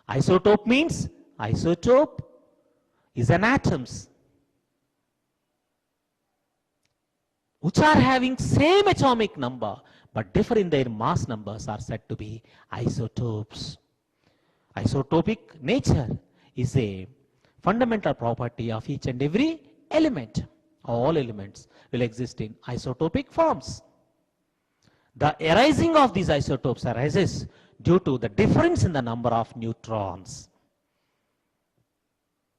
Isotope means isotope is an atoms which are having same atomic number but differ in their mass numbers are said to be isotopes. Isotopic nature is a fundamental property of each and every element. All elements will exist in isotopic forms. The arising of these isotopes arises due to the difference in the number of neutrons.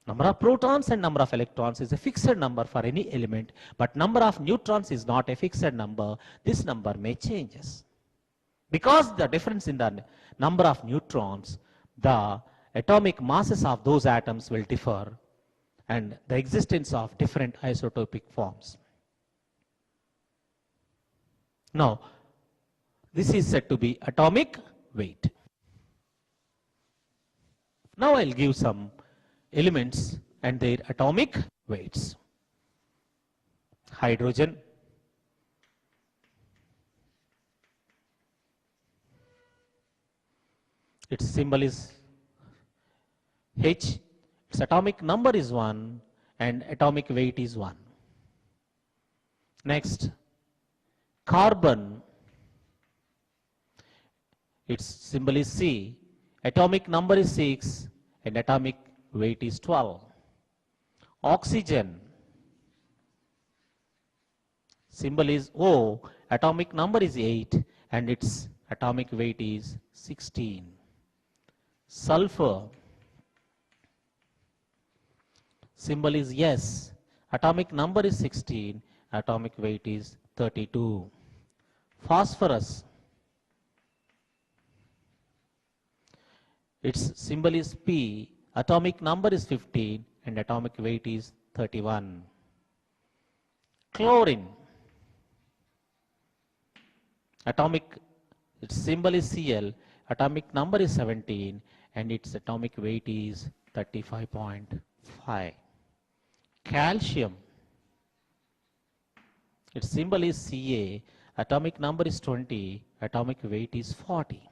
Number of protons and number of electrons is a fixed number for any element, but number of neutrons is not a fixed number. This number may changes. Because the difference in the number of neutrons, the atomic masses of those atoms will differ and the existence of different isotopic forms. Now, this is said to be atomic weight. Now I'll give some elements and their atomic weights. Hydrogen, its symbol is H, its atomic number is 1 and atomic weight is 1. Next, carbon, its symbol is C, atomic number is 6 and atomic weight is 12. Oxygen, symbol is O, atomic number is 8 and its atomic weight is 16. Sulfur, symbol is S, atomic number is 16, atomic weight is 32. Phosphorus, its symbol is P, atomic number is 15 and atomic weight is 31. Chlorine, its symbol is Cl, atomic number is 17 and its atomic weight is 35.5. Calcium, its symbol is Ca, atomic number is 20, atomic weight is 40.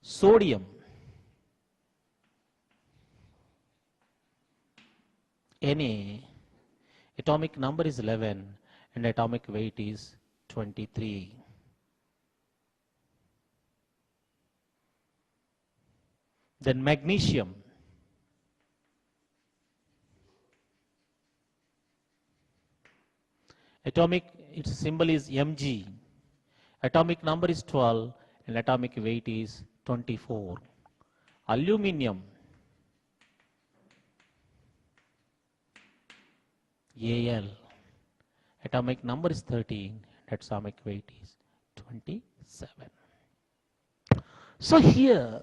Sodium, Na, atomic number is 11 and atomic weight is 23. Then magnesium, its symbol is Mg, atomic number is 12 and atomic weight is 24. Aluminium, Al, atomic number is 13 and atomic weight is 27. So here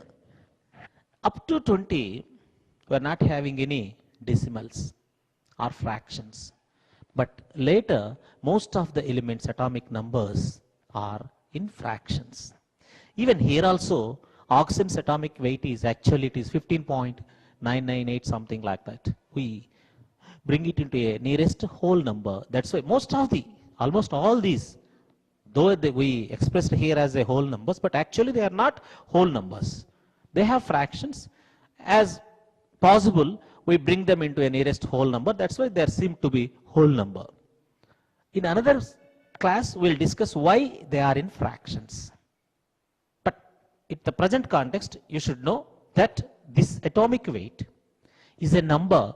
up to 20 we are not having any decimals or fractions, but later most of the elements atomic numbers are in fractions. Even here also oxygen's atomic weight is actually it is 15.998 something like that. We bring it into a nearest whole number. That's why almost all these, though we expressed here as a whole numbers, but actually they are not whole numbers. They have fractions. As possible, we bring them into a nearest whole number. That's why there seem to be whole number. In another class, we'll discuss why they are in fractions. But in the present context, you should know that this atomic weight is a number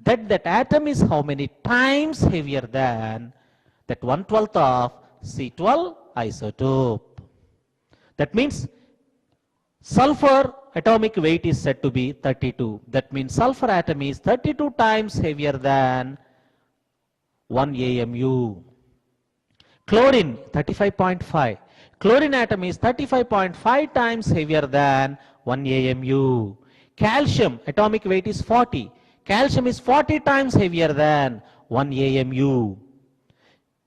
that atom is how many times heavier than that 1/12 of C12 isotope. That means sulfur atomic weight is said to be 32. That means sulfur atom is 32 times heavier than 1 AMU. Chlorine 35.5. Chlorine atom is 35.5 times heavier than 1 AMU. Calcium atomic weight is 40. Calcium is 40 times heavier than 1 AMU.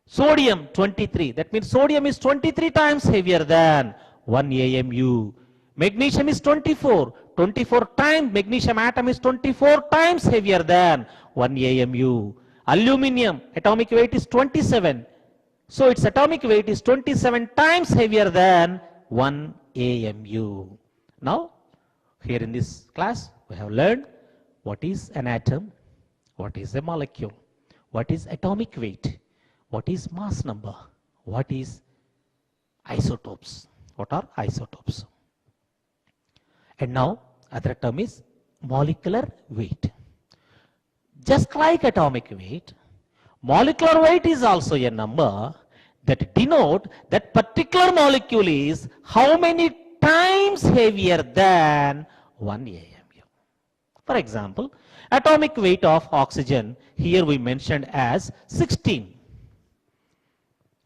Sodium 23. That means sodium is 23 times heavier than 1 AMU. Magnesium is 24. 24 times magnesium atom is 24 times heavier than 1 AMU. Aluminium atomic weight is 27. So its atomic weight is 27 times heavier than 1 AMU. Now, here in this class, we have learned what is an atom, what is a molecule, what is atomic weight, what is mass number, what is isotopes, what are isotopes. And now, other term is molecular weight. Just like atomic weight, molecular weight is also a number that denote that particular molecule is how many times heavier than 1 AMU. For example, atomic weight of oxygen, here we mentioned as 16.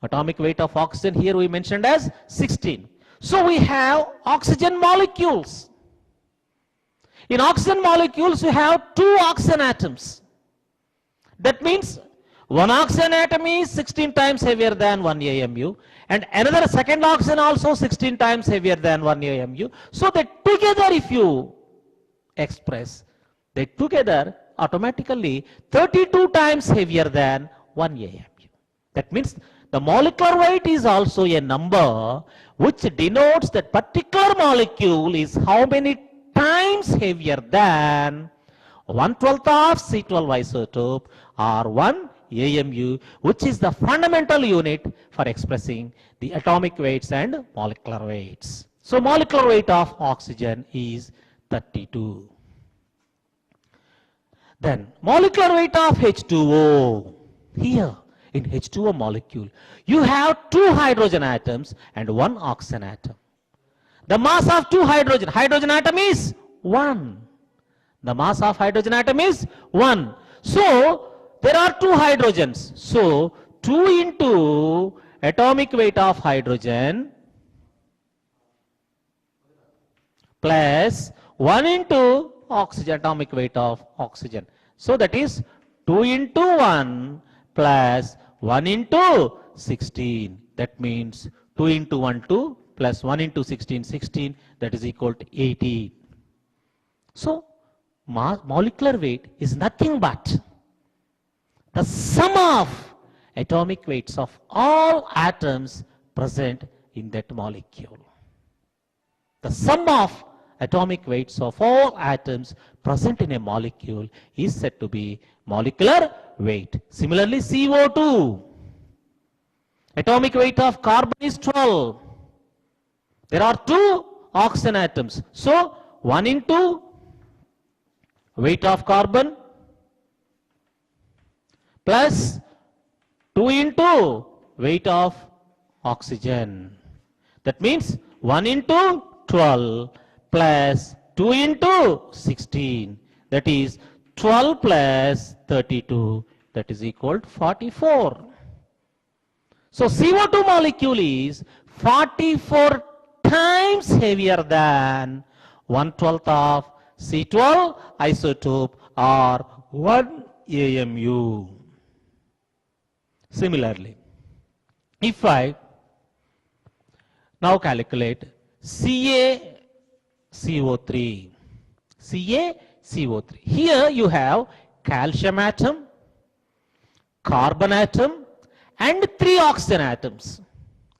Atomic weight of oxygen, here we mentioned as 16. So we have oxygen molecules. In oxygen molecules, we have 2 oxygen atoms. That means one oxygen atom is 16 times heavier than 1 AMU, and another second oxygen also 16 times heavier than 1 AMU. So that together, if you express, they together automatically 32 times heavier than 1 AMU. That means the molecular weight is also a number which denotes that particular molecule is how many times heavier than 1/12 of C12 isotope or 1 AMU, which is the fundamental unit for expressing the atomic weights and molecular weights. So molecular weight of oxygen is 32. Then molecular weight of H2O. Here in H2O molecule, you have 2 hydrogen atoms and 1 oxygen atom. The mass of 2 hydrogen atom is 1. The mass of hydrogen atom is 1. So there are 2 hydrogens. So 2 into atomic weight of hydrogen plus 1 into oxygen, atomic weight of oxygen. So that is 2 into 1 plus 1 into 16. That means 2 into 1, 2 plus 1 into 16, 16. That is equal to 18. So molecular weight is nothing but the sum of atomic weights of all atoms present in that molecule. The sum of atomic weights of all atoms present in a molecule is said to be molecular weight. Similarly, CO2. Atomic weight of carbon is 12. There are 2 oxygen atoms. So 1 into weight of carbon plus 2 into weight of oxygen. That means 1 into 12 plus 2 into 16. That is 12 plus 32. That is equal to 44. So CO2 molecule is 44 times heavier than 1/12 of C12 isotope or 1 AMU. Similarly, if I now calculate CaCO3, CaCO3. Here you have calcium atom, carbon atom and 3 oxygen atoms.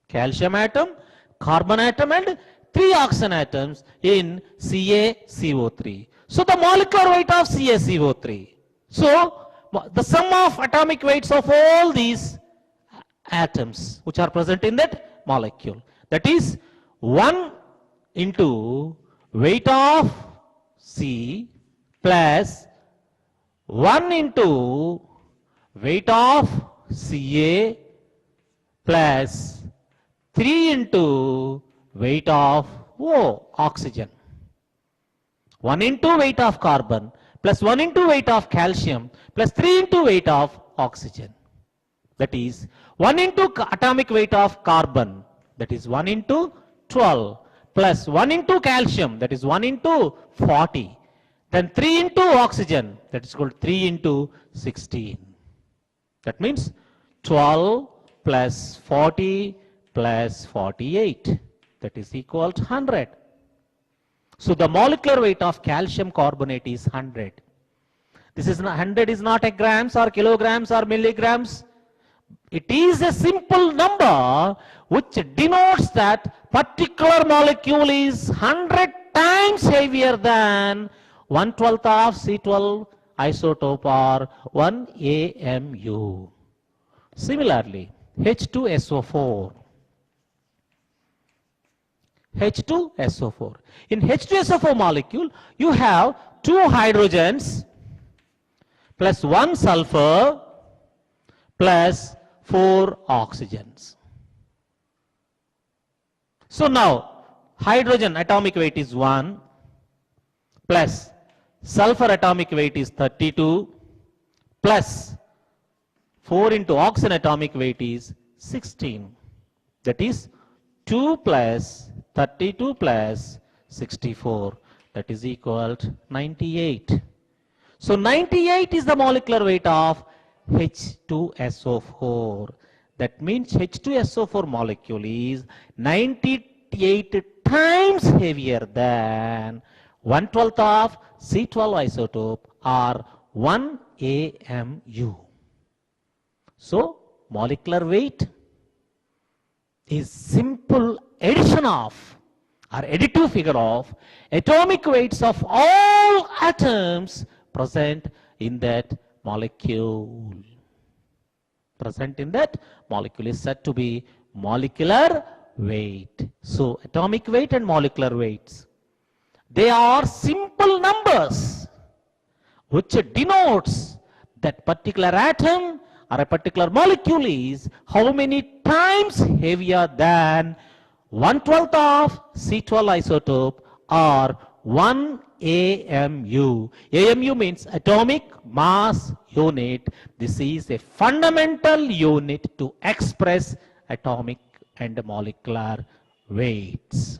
Calcium atom, carbon atom and 3 oxygen atoms in CaCO3. So the molecular weight of CaCO3. So the sum of atomic weights of all these atoms which are present in that molecule, that is 1 into weight of C plus 1 into weight of Ca plus 3 into weight of O, oxygen. 1 into weight of carbon plus 1 into weight of calcium plus 3 into weight of oxygen. That is 1 into atomic weight of carbon, that is 1 into 12 plus 1 into calcium, that is 1 into 40. Then 3 into oxygen, that is called 3 into 16. That means 12 plus 40 plus 48. That is equal to 100. So the molecular weight of calcium carbonate is 100. This is not, 100 is not a grams or kilograms or milligrams. It is a simple number which denotes that particular molecule is 100 times heavier than 1/12 of C12 isotope or 1 AMU. Similarly, H2SO4. H2SO4. In H2SO4 molecule, you have 2 hydrogens plus 1 sulfur plus 4 oxygens. So now, hydrogen atomic weight is 1 plus sulfur atomic weight is 32 plus 4 into oxygen atomic weight is 16. That is 2 plus 32 plus 64. That is equal to 98. So 98 is the molecular weight of H2SO4. That means H2SO4 molecule is 98 times heavier than 1/12 of C12 isotope or 1 AMU. So molecular weight is simple addition of or additive figure of atomic weights of all atoms present in that molecule. Present in that molecule is said to be molecular weight. So atomic weight and molecular weights, they are simple numbers which denotes that particular atom or a particular molecule is how many times heavier than 1/12 of C12 isotope or 1 AMU. AMU means atomic mass unit. This is a fundamental unit to express atomic and molecular weights.